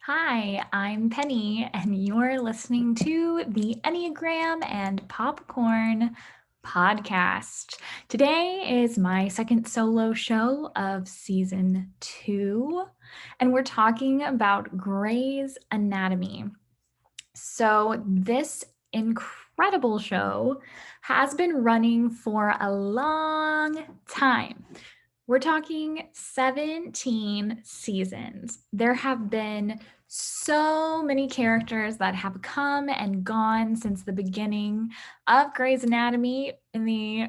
Hi, I'm Penny, and you're listening to the Enneagram and Popcorn podcast. Today is my second solo show of season 2, and we're talking about Grey's Anatomy. So, this incredible show has been running for a long time. We're talking 17 seasons. There have been so many characters that have come and gone since the beginning of Grey's Anatomy in the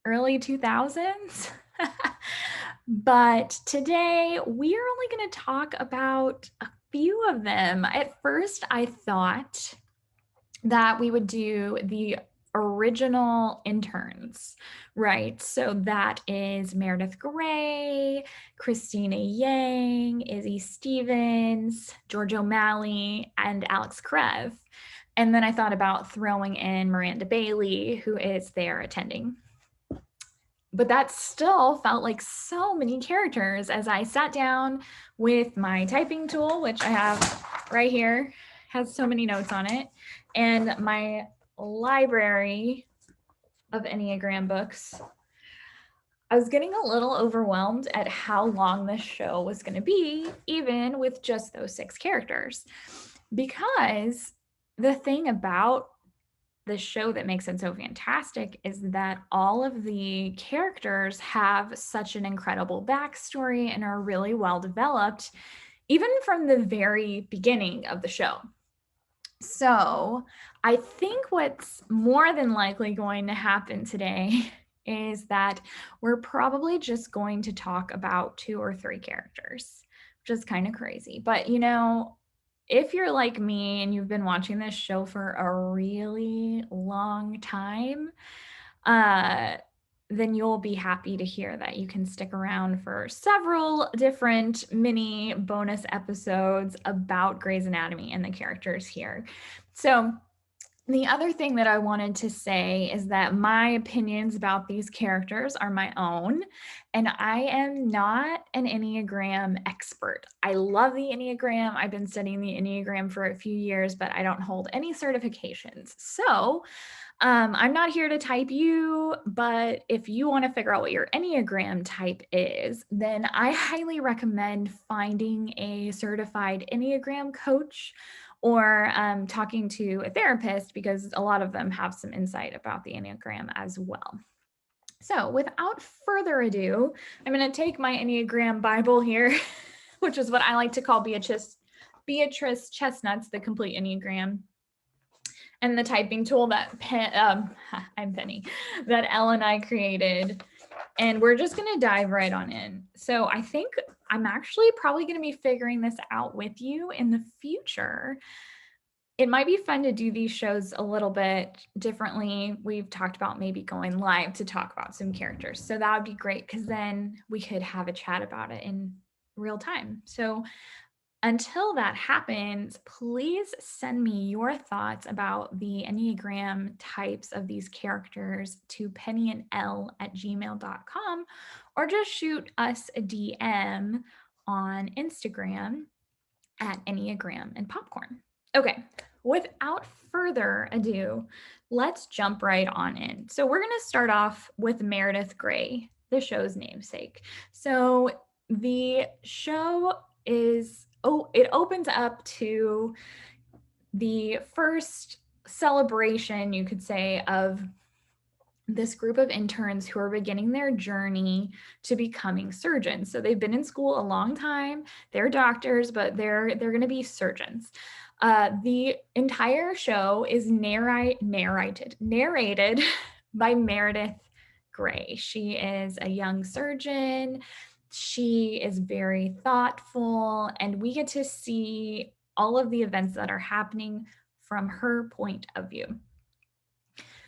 early 2000s. But today we are only going to talk about a few of them. At first, I thought that we would do the original interns, right? So that is Meredith Grey, Christina Yang, Izzy Stevens, George O'Malley, and Alex Karev. And then I thought about throwing in Miranda Bailey, who is there attending. But that still felt like so many characters as I sat down with my typing tool, which I have right here, has so many notes on it, and my library of Enneagram books. I was getting a little overwhelmed at how long this show was going to be, even with just those 6 characters. Because the thing about the show that makes it so fantastic is that all of the characters have such an incredible backstory and are really well developed, even from the very beginning of the show. So I think what's more than likely going to happen today is that we're probably just going to talk about 2 or 3 characters, which is kind of crazy. But if you're like me and you've been watching this show for a really long time, then you'll be happy to hear that you can stick around for several different mini bonus episodes about Grey's Anatomy and the characters here. So, the other thing that I wanted to say is that my opinions about these characters are my own, and I am not an Enneagram expert. I love the Enneagram. I've been studying the Enneagram for a few years, but I don't hold any certifications. So I'm not here to type you, but if you want to figure out what your Enneagram type is, then I highly recommend finding a certified Enneagram coach or talking to a therapist, because a lot of them have some insight about the Enneagram as well. So without further ado, I'm going to take my Enneagram Bible here, which is what I like to call Beatrice Chestnut's The Complete Enneagram, and the typing tool that I'm Penny, that Elle and I created. And we're just going to dive right on in. So I think I'm actually probably going to be figuring this out with you in the future. It might be fun to do these shows a little bit differently. We've talked about maybe going live to talk about some characters. So that would be great, because then we could have a chat about it in real time. So until that happens, please send me your thoughts about the Enneagram types of these characters to pennyandl@gmail.com, or just shoot us a DM on Instagram at Enneagram and Popcorn. Okay, without further ado, let's jump right on in. So we're going to start off with Meredith Grey, the show's namesake. So the show it opens up to the first celebration, you could say, of this group of interns who are beginning their journey to becoming surgeons. So they've been in school a long time. They're doctors, but they're going to be surgeons. The entire show is narrated by Meredith Grey. She is a young surgeon. She is very thoughtful, and we get to see all of the events that are happening from her point of view.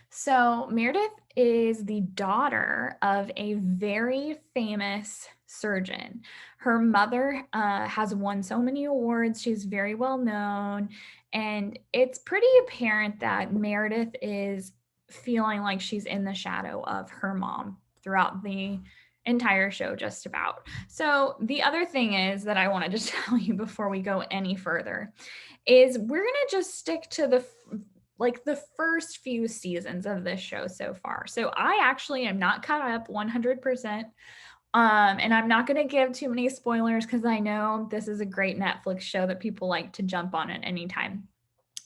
So Meredith is the daughter of a very famous surgeon. Her mother has won so many awards. She's very well known. And it's pretty apparent that Meredith is feeling like she's in the shadow of her mom throughout the entire show just about. So the other thing is that I want to just tell you before we go any further is we're going to just stick to the first few seasons of this show so far. So I actually am not caught up 100%. And I'm not going to give too many spoilers because I know this is a great Netflix show that people like to jump on at any time.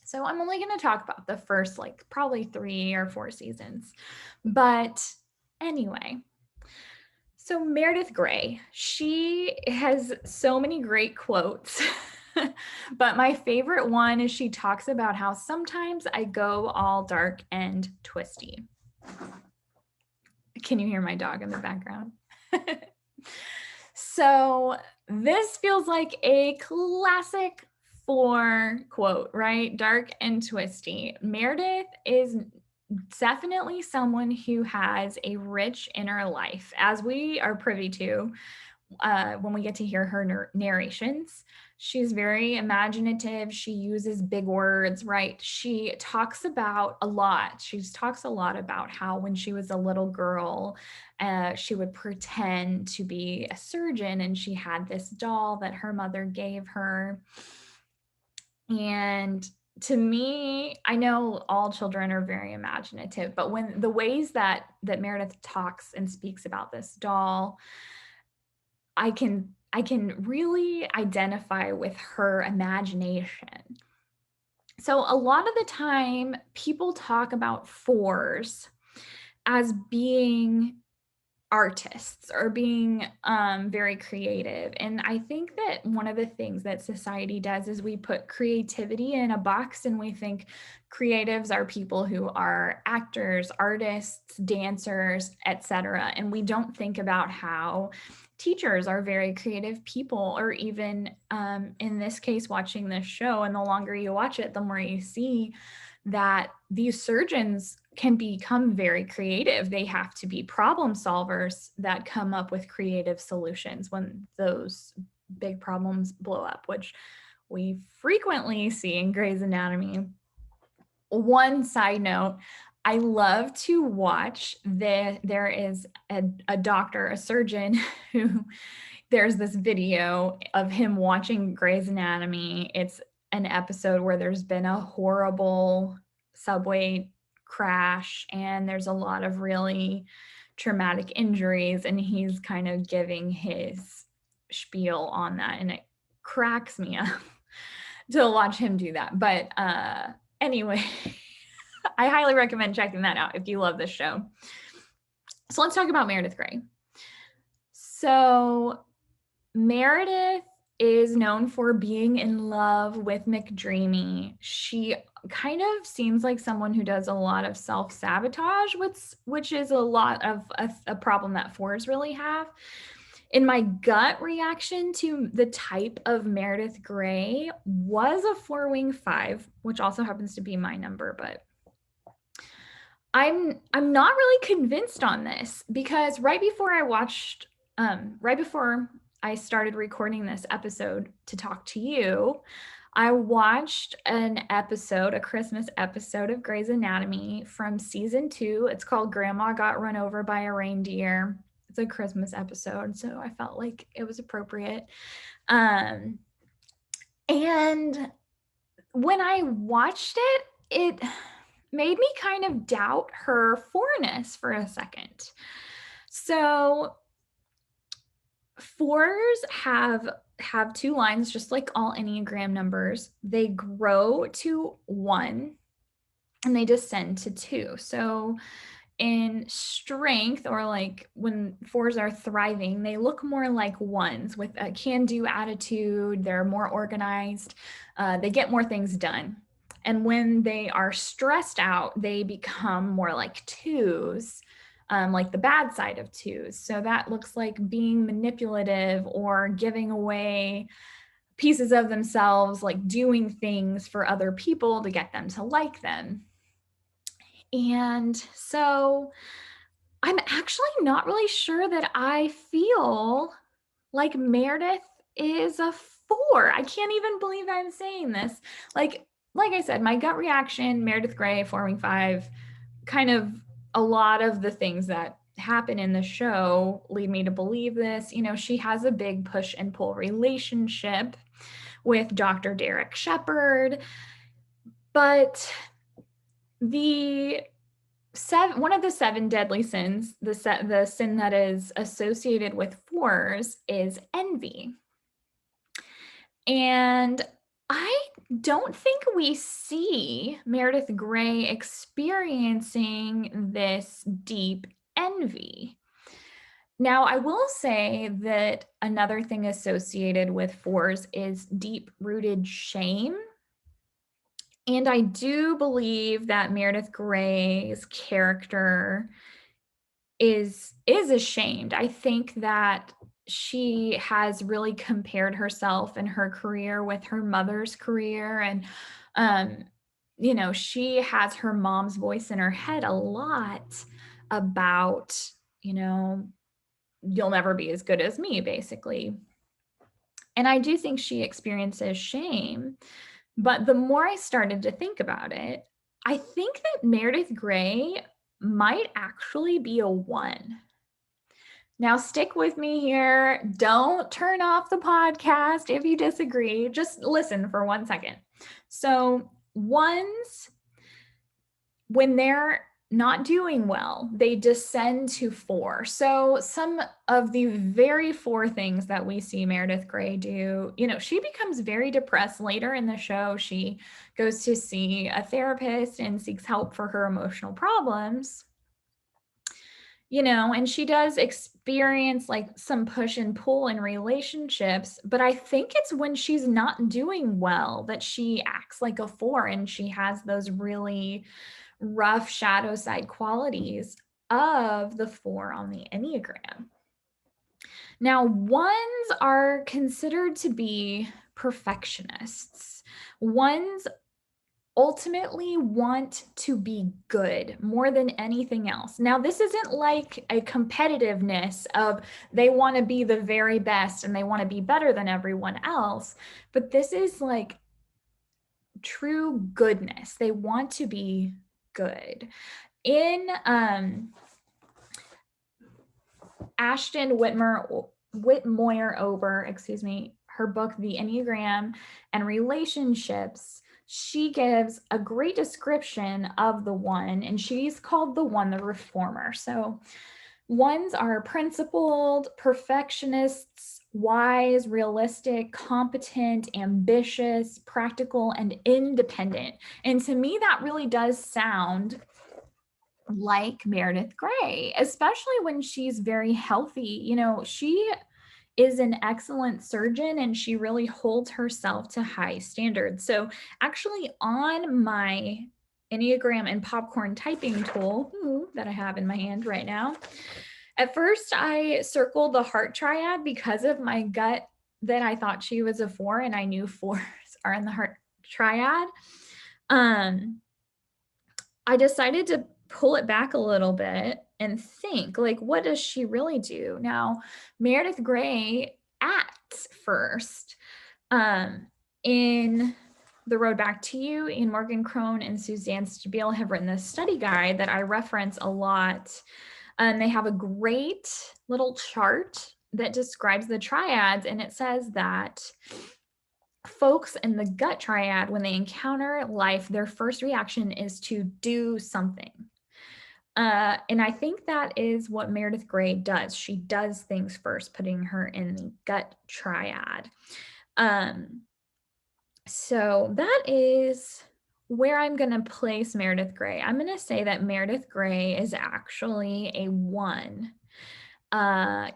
So I'm only going to talk about the first probably 3 or 4 seasons. But anyway, so Meredith Grey, she has so many great quotes. But my favorite one is she talks about how sometimes I go all dark and twisty. Can you hear my dog in the background? So this feels like a classic 4 quote, right? Dark and twisty. Meredith is definitely someone who has a rich inner life, as we are privy to when we get to hear her narrations. She's very imaginative. She uses big words, right? She talks about a lot. She talks a lot about how when she was a little girl, she would pretend to be a surgeon, and she had this doll that her mother gave her. And to me, I know all children are very imaginative, but when the ways that Meredith talks and speaks about this doll, I can really identify with her imagination. So a lot of the time, people talk about 4s as being artists or being very creative. And I think that one of the things that society does is we put creativity in a box, and we think creatives are people who are actors, artists, dancers, etc. And we don't think about how teachers are very creative people, or even in this case, watching this show. And the longer you watch it, the more you see that these surgeons can become very creative. They have to be problem solvers that come up with creative solutions when those big problems blow up, which we frequently see in Grey's Anatomy. One side note, I love to watch there is a doctor, a surgeon, who there's this video of him watching Grey's Anatomy. It's an episode where there's been a horrible subway crash and there's a lot of really traumatic injuries, and he's kind of giving his spiel on that, and it cracks me up to watch him do that. But anyway, I highly recommend checking that out if you love this show. So let's talk about Meredith Grey. So Meredith is known for being in love with McDreamy. She kind of seems like someone who does a lot of self-sabotage, which is a lot of a problem that 4s really have. In my gut reaction to the type of Meredith Grey was a 4-wing 5, which also happens to be my number, but I'm not really convinced on this, because right before I started recording this episode to talk to you, I watched a Christmas episode of Grey's Anatomy from season 2. It's called Grandma Got Run Over by a Reindeer. It's a Christmas episode, so I felt like it was appropriate. And when I watched it, it made me kind of doubt her 4-ness for a second. So 4s have 2 lines, just like all Enneagram numbers. They grow to 1 and they descend to 2. So in strength, or like when 4s are thriving, they look more like 1s with a can-do attitude. They're more organized. They get more things done. And when they are stressed out, they become more like 2s. Like the bad side of 2s. So that looks like being manipulative or giving away pieces of themselves, like doing things for other people to get them to like them. And so I'm actually not really sure that I feel like Meredith is a 4. I can't even believe I'm saying this. Like I said, my gut reaction, Meredith Grey, 4-wing 5, kind of a lot of the things that happen in the show lead me to believe this. You know, she has a big push and pull relationship with Dr. Derek Shepherd, but one of the 7 deadly sins, the sin that is associated with fours, is envy. And I don't think we see Meredith Grey experiencing this deep envy. Now, I will say that another thing associated with fours is deep-rooted shame. And I do believe that Meredith Grey's character is ashamed. I think that she has really compared herself and her career with her mother's career. And, you know, she has her mom's voice in her head a lot about, you know, you'll never be as good as me, basically. And I do think she experiences shame. But the more I started to think about it, I think that Meredith Grey might actually be a 1. Now, stick with me here. Don't turn off the podcast if you disagree. Just listen for 1 second. So, 1s, when they're not doing well, they descend to 4. So some of the very 4 things that we see Meredith Grey do, you know, she becomes very depressed later in the show. She goes to see a therapist and seeks help for her emotional problems, you know, and she does experience like some push and pull in relationships, but I think it's when she's not doing well that she acts like a 4, and she has those really rough shadow side qualities of the 4 on the Enneagram. Now, 1s are considered to be perfectionists. 1s ultimately want to be good more than anything else. Now, this isn't like a competitiveness of they want to be the very best and they want to be better than everyone else, but this is like true goodness. They want to be good. In Ashton Whitmoyer Ober, her book, The Enneagram and Relationships, she gives a great description of the 1, and she's called the 1 the reformer. So 1s are principled, perfectionists, wise, realistic, competent, ambitious, practical, and independent. And to me, that really does sound like Meredith Grey, especially when she's very healthy. You know, she is an excellent surgeon and she really holds herself to high standards. So actually on my Enneagram and popcorn typing tool that I have in my hand right now, at first I circled the heart triad because of my gut that I thought she was a 4, and I knew 4s are in the heart triad. I decided to pull it back a little bit and think, like, what does she really do? Now, Meredith Grey acts first. In The Road Back to You, Ian Morgan Crone and Suzanne Stabile have written this study guide that I reference a lot. And they have a great little chart that describes the triads, and it says that folks in the gut triad, when they encounter life, their first reaction is to do something. And I think that is what Meredith Grey does. She does things first, putting her in the gut triad. So that is where I'm going to place Meredith Grey. I'm going to say that Meredith Grey is actually a 1.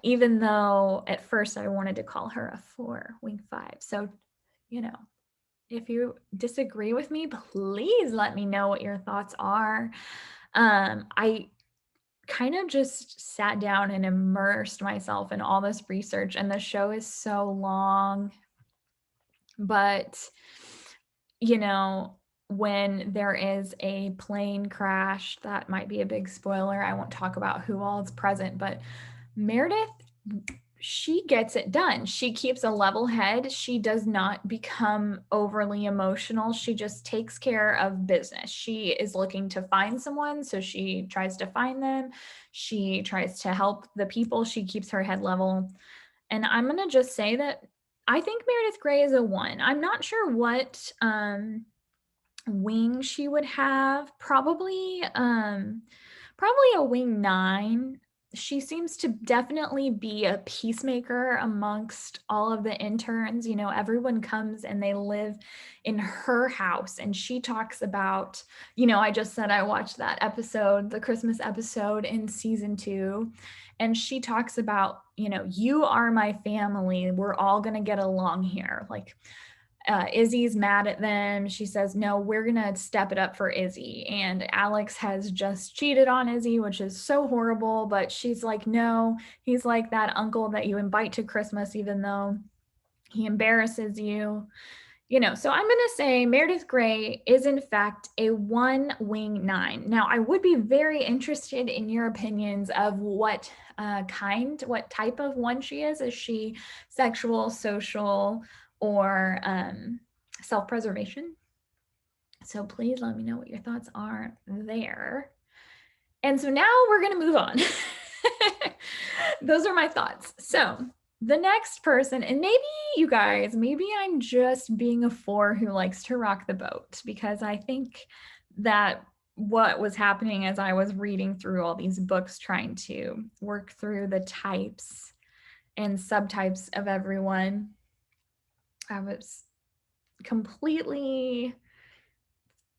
Even though at first I wanted to call her a 4, wing 5. So, you know, if you disagree with me, please let me know what your thoughts are. I kind of just sat down and immersed myself in all this research, and the show is so long. But, you know, when there is a plane crash, that might be a big spoiler. I won't talk about who all is present, but Meredith, she gets it done. She keeps a level head. She does not become overly emotional. She just takes care of business. She is looking to find someone, so she tries to find them. She tries to help the people. She keeps her head level. And I'm going to just say that I think Meredith Grey is a 1. I'm not sure what wing she would have. Probably a wing 9. She seems to definitely be a peacemaker amongst all of the interns. You know, everyone comes and they live in her house, and she talks about, you know, I just said I watched that episode, the Christmas episode in season 2, and she talks about, you know, you are my family. We're all going to get along here. Like, Izzy's mad at them. She says, no, we're going to step it up for Izzy. And Alex has just cheated on Izzy, which is so horrible. But she's like, no, he's like that uncle that you invite to Christmas, even though he embarrasses you. You know, so I'm going to say Meredith Grey is in fact a 1 wing 9. Now, I would be very interested in your opinions of what type of 1 she is. Is she sexual, social, or self-preservation? So please let me know what your thoughts are there. And so now we're going to move on. Those are my thoughts. So the next person, and maybe you guys, maybe I'm just being a 4 who likes to rock the boat, because I think that what was happening as I was reading through all these books, trying to work through the types and subtypes of everyone, I was completely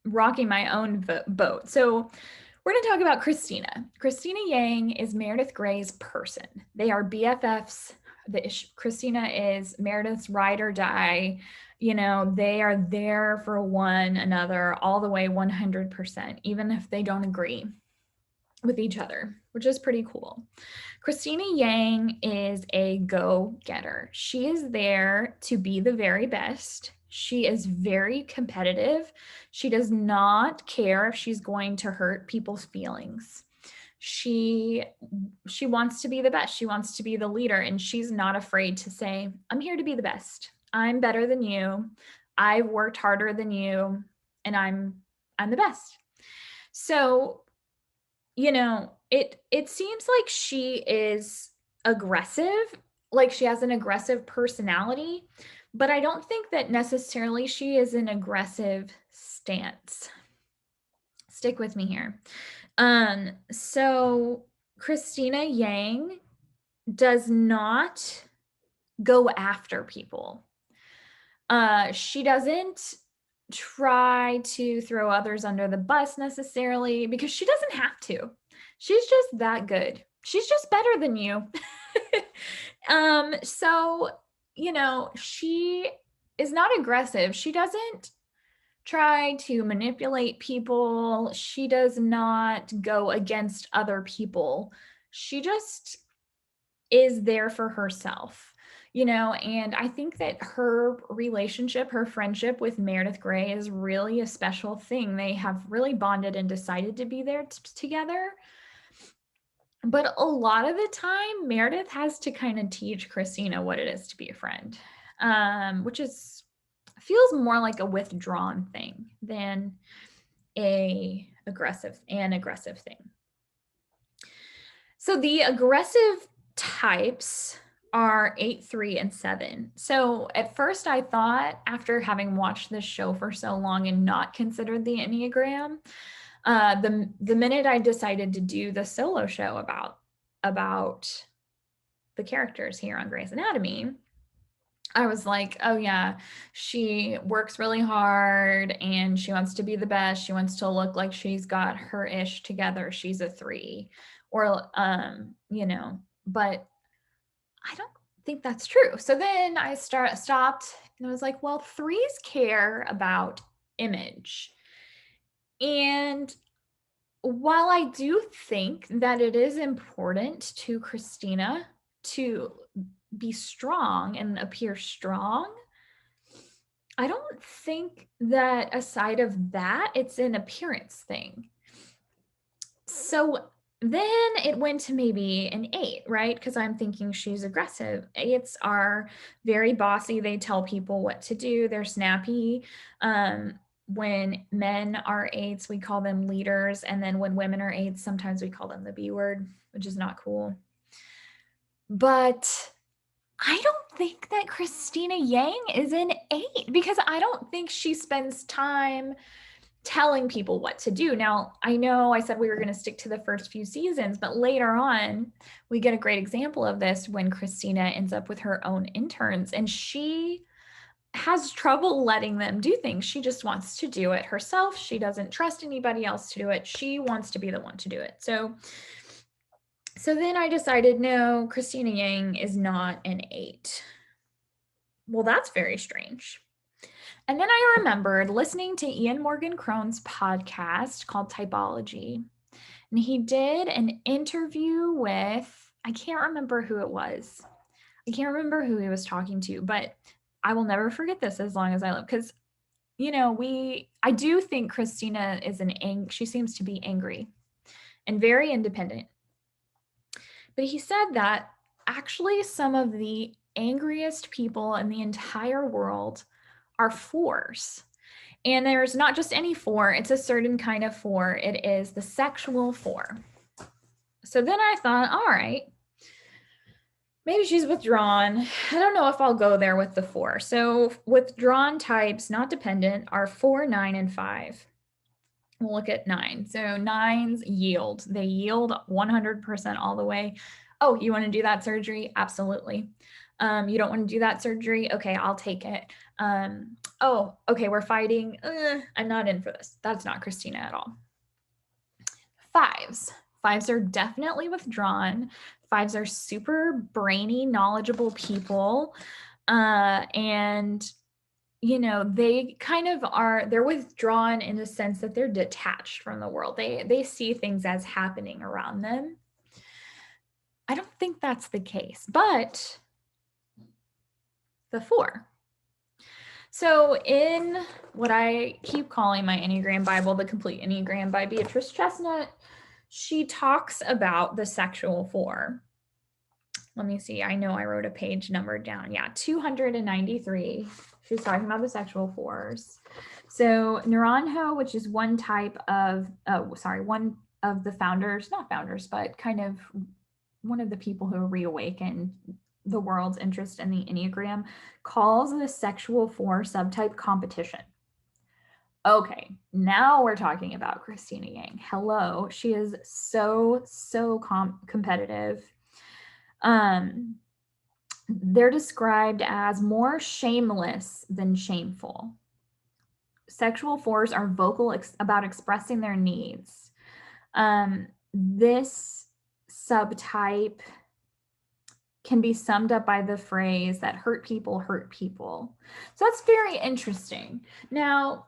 rocking my own boat. So we're going to talk about Christina. Christina Yang is Meredith Grey's person. They are BFFs. Christina is Meredith's ride or die. You know, they are there for one another all the way 100%, even if they don't agree with each other, which is pretty cool. Christina Yang is a go-getter. She is there to be the very best. She is very competitive. She does not care if she's going to hurt people's feelings. She wants to be the best. She wants to be the leader, and she's not afraid to say, I'm here to be the best. I'm better than you. I've worked harder than you, and I'm the best. So, you know, it seems like she is aggressive, like she has an aggressive personality, but I don't think that necessarily she is an aggressive stance. Stick with me here. So Christina Yang does not go after people. She doesn't try to throw others under the bus necessarily, because she doesn't have to. She's just that good. She's just better than you. So, you know, she is not aggressive. She doesn't try to manipulate people. She does not go against other people. She just is there for herself, you know, and I think that her relationship, her friendship with Meredith Grey is really a special thing. They have really bonded and decided to be there together. But a lot of the time, Meredith has to kind of teach Christina what it is to be a friend, which feels more like a withdrawn thing than an aggressive thing. So the aggressive types are 8, 3, and 7. So at first I thought, after having watched this show for so long and not considered the Enneagram, the minute I decided to do the solo show about the characters here on Grey's Anatomy, I was like, oh yeah, she works really hard and she wants to be the best. She wants to look like she's got her ish together. She's a 3, or you know, but I don't think that's true. So then I stopped and I was like, well, 3s care about image. And while I do think that it is important to Christina to be strong and appear strong, I don't think that aside of that, it's an appearance thing. So Then it went to maybe an 8, right? Because I'm thinking she's aggressive. 8s are very bossy. They tell people what to do. They're snappy. When men are 8s, we call them leaders. And then when women are 8s, sometimes we call them the B word, which is not cool. But I don't think that Christina Yang is an 8 because I don't think she spends time telling people what to do. Now, I know I said we were going to stick to the first few seasons, but later on, we get a great example of this when Christina ends up with her own interns and she has trouble letting them do things. She just wants to do it herself. She doesn't trust anybody else to do it. She wants to be the one to do it. So then I decided, no, Christina Yang is not an 8. Well, that's very strange. And then I remembered listening to Ian Morgan Cron's podcast called Typology. And he did an interview with, I can't remember who it was. I can't remember who he was talking to, but I will never forget this as long as I live. Because, I do think Christina is she seems to be angry and very independent. But he said that actually some of the angriest people in the entire world are 4s. And there's not just any 4, it's a certain kind of 4. It is the sexual 4. So then I thought, all right, maybe she's withdrawn. I don't know if I'll go there with the 4. So withdrawn types, not dependent, are 4, 9, and 5. We'll look at 9. So 9s yield. They yield 100% all the way. Oh, you want to do that surgery? Absolutely. You don't want to do that surgery? Okay, I'll take it. Oh, okay, we're fighting. I'm not in for this. That's not Christina at all. 5s. 5s are definitely withdrawn. 5s are super brainy, knowledgeable people. And they kind of they're withdrawn in the sense that they're detached from the world. They see things as happening around them. I don't think that's the case, but the 4. So in what I keep calling my Enneagram Bible, the Complete Enneagram by Beatrice Chestnut, she talks about the sexual 4. Let me see. I know I wrote a page number down. Yeah, 293. She's talking about the sexual 4s. So Naranjo, which is one of the founders, not founders, but kind of one of the people who reawakened the world's interest in the Enneagram, calls the sexual 4 subtype competition. Okay, now we're talking about Christina Yang. Hello, she is so competitive. They're described as more shameless than shameful. Sexual 4s are vocal about expressing their needs. This subtype can be summed up by the phrase that hurt people hurt people. So that's very interesting. Now,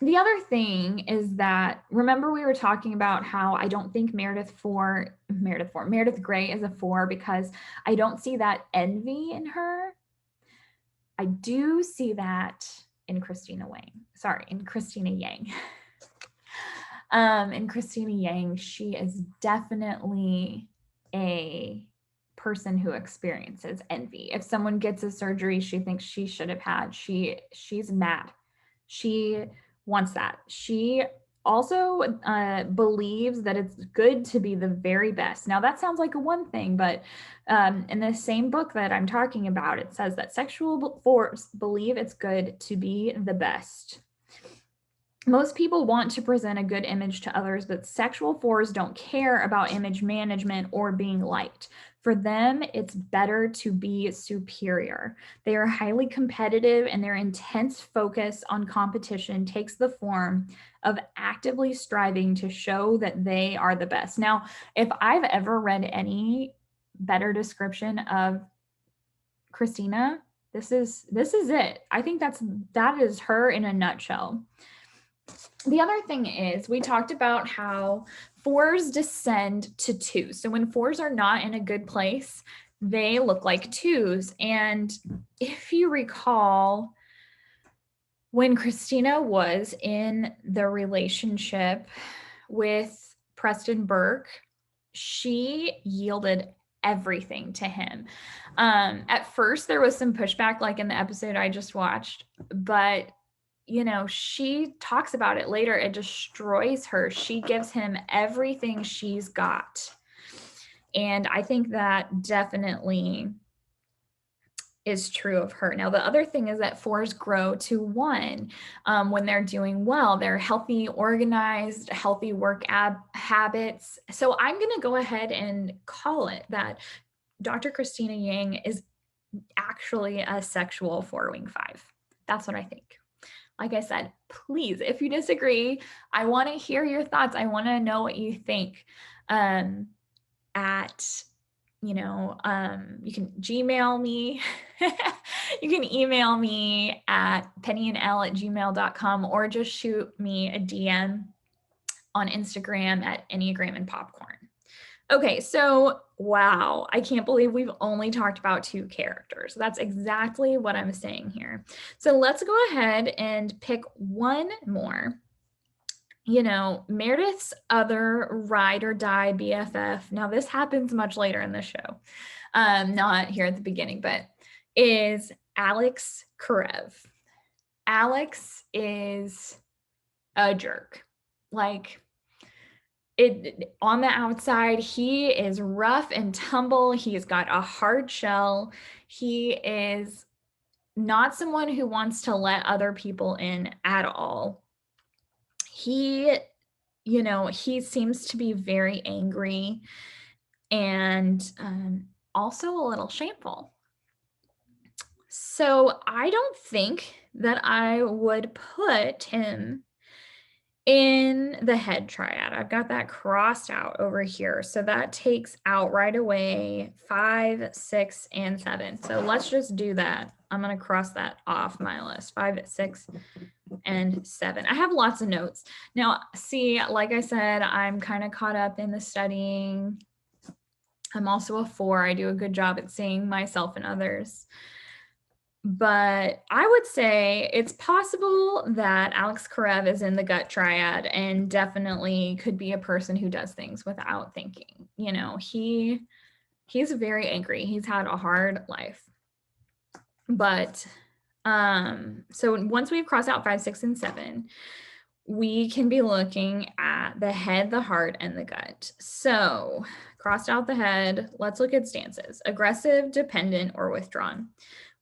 the other thing is that, remember we were talking about how I don't think Meredith Gray is a 4 because I don't see that envy in her. I do see that in Christina Yang. In Christina Yang, she is definitely a person who experiences envy. If someone gets a surgery she thinks she should have had, she's mad. She wants that. She also believes that it's good to be the very best. Now that sounds like a one thing, but in the same book that I'm talking about, it says that sexual 4s believe it's good to be the best. Most people want to present a good image to others, but sexual 4s don't care about image management or being liked. For them, it's better to be superior. They are highly competitive, and their intense focus on competition takes the form of actively striving to show that they are the best. Now, if I've ever read any better description of Christina, this is it. I think that is her in a nutshell. The other thing is, we talked about how 4s descend to 2s. So when 4s are not in a good place, they look like 2s. And if you recall, when Christina was in the relationship with Preston Burke, she yielded everything to him. At first there was some pushback, like in the episode I just watched, but you know, she talks about it later. It destroys her. She gives him everything she's got. And I think that definitely is true of her. Now, the other thing is that fours grow to one when they're doing well. They're healthy, organized, healthy work habits. So I'm going to go ahead and call it that Dr. Christina Yang is actually a sexual four-wing five. That's what I think. Like I said, please, if you disagree, I want to hear your thoughts. I want to know what you think. You can Gmail me. You can email me at pennyandl@gmail.com, or just shoot me a DM on Instagram at Enneagram and Popcorn. Okay, so wow, I can't believe we've only talked about 2 characters. That's exactly what I'm saying here. So let's go ahead and pick one more. You know, Meredith's other ride or die BFF. Now this happens much later in the show, not here at the beginning, but is Alex Karev. Alex is a jerk. Like, on the outside, he is rough and tumble. He's got a hard shell. He is not someone who wants to let other people in at all. He seems to be very angry and also a little shameful. So I don't think that I would put him in the head triad. I've got that crossed out over here. So that takes out right away 5, 6, and 7. So let's just do that. I'm going to cross that off my list. 5, 6, and 7. I have lots of notes. Now, see, like I said, I'm kind of caught up in the studying. I'm also a 4. I do a good job at seeing myself and others. But I would say it's possible that Alex Karev is in the gut triad and definitely could be a person who does things without thinking. You know, he's very angry. He's had a hard life. But so once we've crossed out 5, 6, and 7, we can be looking at the head, the heart, and the gut. So crossed out the head, let's look at stances. Aggressive, dependent, or withdrawn.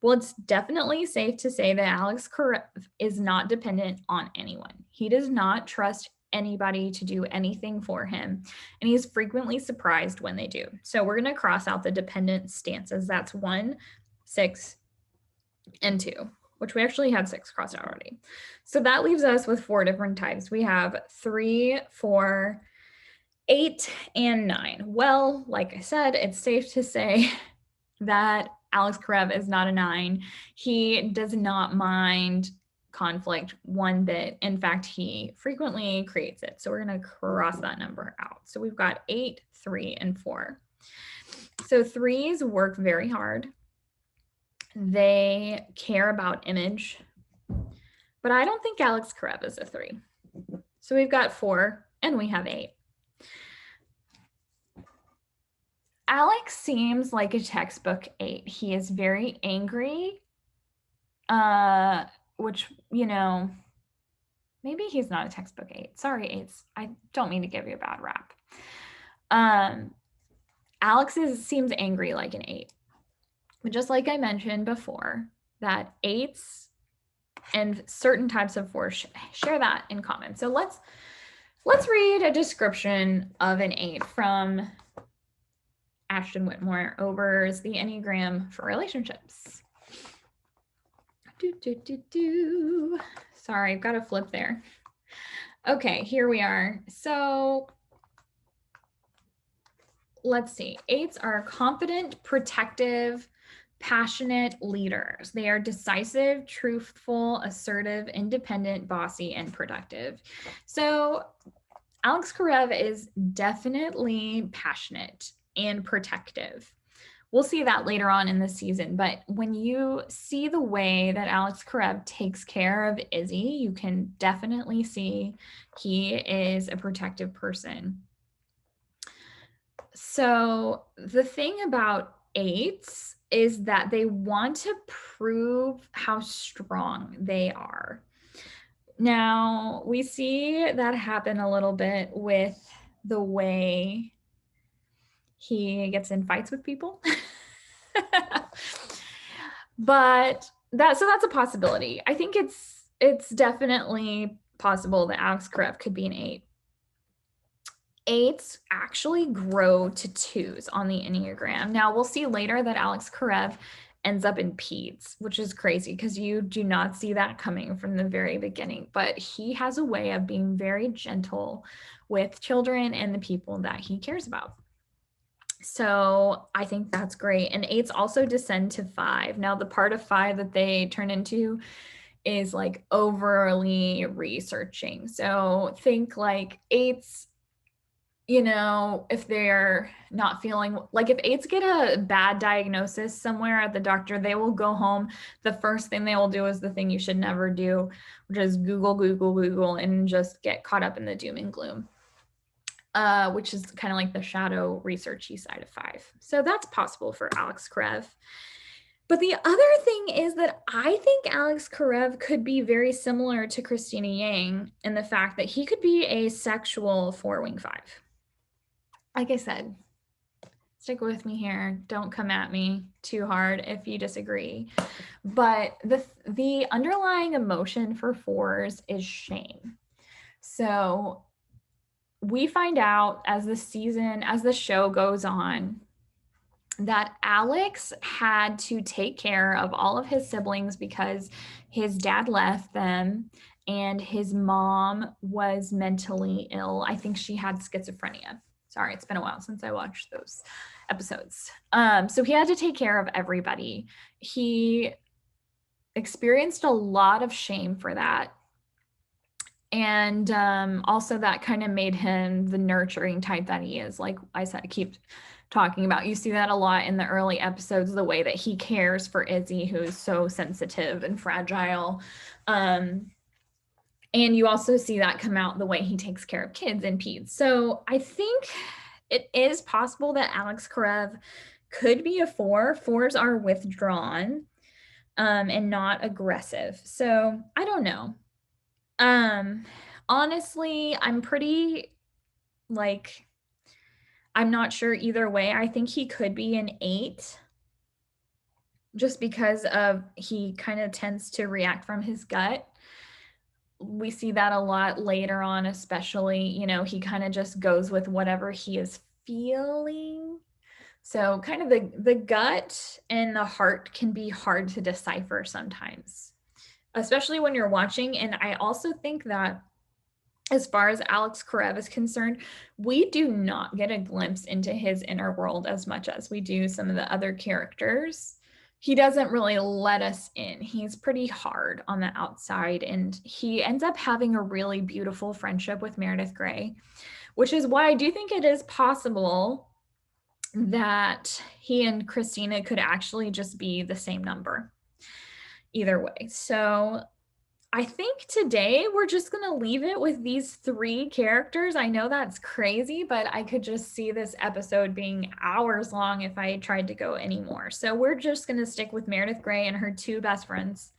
Well, it's definitely safe to say that Alex Karev is not dependent on anyone. He does not trust anybody to do anything for him, and he's frequently surprised when they do. So we're going to cross out the dependent stances. That's 1, 6, and 2, which we actually had 6 crossed out already. So that leaves us with 4 different types. We have 3, 4, 8, and 9. Well, like I said, it's safe to say that Alex Karev is not a 9. He does not mind conflict one bit. In fact, he frequently creates it. So we're going to cross that number out. So we've got 8, 3, and 4. So 3s work very hard. They care about image. But I don't think Alex Karev is a 3. So we've got 4 and we have 8. Alex seems like a textbook 8. He is very angry, which, you know, maybe he's not a textbook 8. Sorry, 8s. I don't mean to give you a bad rap. Alex seems angry like an 8. But just like I mentioned before, that 8s and certain types of 4s share that in common. So let's read a description of an 8 from Ashton Whitmore Ober's The Enneagram for Relationships. Sorry, I've got to flip there. Okay, here we are. So let's see. 8s are confident, protective, passionate leaders. They are decisive, truthful, assertive, independent, bossy, and productive. So Alex Karev is definitely passionate and protective. We'll see that later on in the season, but when you see the way that Alex Karev takes care of Izzy, you can definitely see he is a protective person. So the thing about eights is that they want to prove how strong they are. Now, we see that happen a little bit with the way he gets in fights with people. But that's a possibility. I think it's definitely possible that Alex Karev could be an 8. 8s actually grow to 2s on the Enneagram. Now, we'll see later that Alex Karev ends up in peds, which is crazy because you do not see that coming from the very beginning. But he has a way of being very gentle with children and the people that he cares about. So I think that's great. And 8s also descend to 5. Now, the part of 5 that they turn into is like overly researching. So think like 8s, if they're not feeling like, if 8s get a bad diagnosis somewhere at the doctor, they will go home. The first thing they will do is the thing you should never do, which is Google, and just get caught up in the doom and gloom. Which is kind of like the shadow researchy side of 5. So that's possible for Alex Karev. But the other thing is that I think Alex Karev could be very similar to Christina Yang in the fact that he could be a sexual 4-wing 5. Like I said, stick with me here. Don't come at me too hard if you disagree. But the underlying emotion for 4s is shame. So we find out as the show goes on, that Alex had to take care of all of his siblings because his dad left them and his mom was mentally ill. I think she had schizophrenia. Sorry, it's been a while since I watched those episodes. So he had to take care of everybody. He experienced a lot of shame for that. And also that kind of made him the nurturing type that he is. Like I said, I keep talking about, you see that a lot in the early episodes, the way that he cares for Izzy, who's so sensitive and fragile. And you also see that come out the way he takes care of kids in peds. So I think it is possible that Alex Karev could be a 4. 4s are withdrawn and not aggressive. So I don't know. Honestly, I'm pretty I'm not sure either way. I think he could be an 8 just because of he kind of tends to react from his gut. We see that a lot later on, especially, he kind of just goes with whatever he is feeling. So kind of the gut and the heart can be hard to decipher sometimes, especially when you're watching. And I also think that as far as Alex Karev is concerned, we do not get a glimpse into his inner world as much as we do some of the other characters. He doesn't really let us in. He's pretty hard on the outside, and he ends up having a really beautiful friendship with Meredith Grey, which is why I do think it is possible that he and Christina could actually just be the same number either way. So I think today we're just going to leave it with these 3 characters. I know that's crazy, but I could just see this episode being hours long if I tried to go anymore. So we're just going to stick with Meredith Grey and her 2 best friends.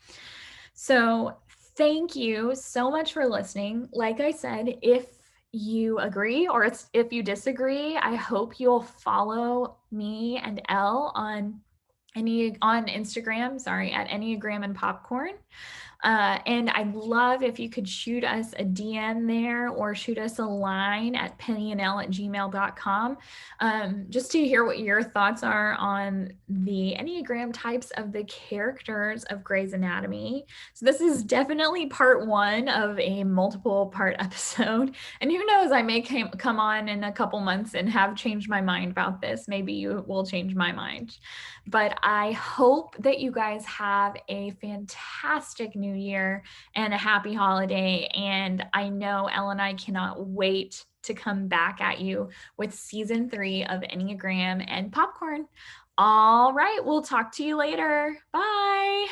So thank you so much for listening. Like I said, if you agree or if you disagree, I hope you'll follow me and Elle on Instagram, at Enneagram and Popcorn. And I'd love if you could shoot us a DM there or shoot us a line at pennyandelle@gmail.com, just to hear what your thoughts are on the Enneagram types of the characters of Grey's Anatomy. So this is definitely part 1 of a multiple part episode. And who knows, I may come on in a couple months and have changed my mind about this. Maybe you will change my mind. But I hope that you guys have a fantastic new year and a happy holiday. And I know Elle and I cannot wait to come back at you with season 3 of Enneagram and Popcorn. All right, we'll talk to you later. Bye.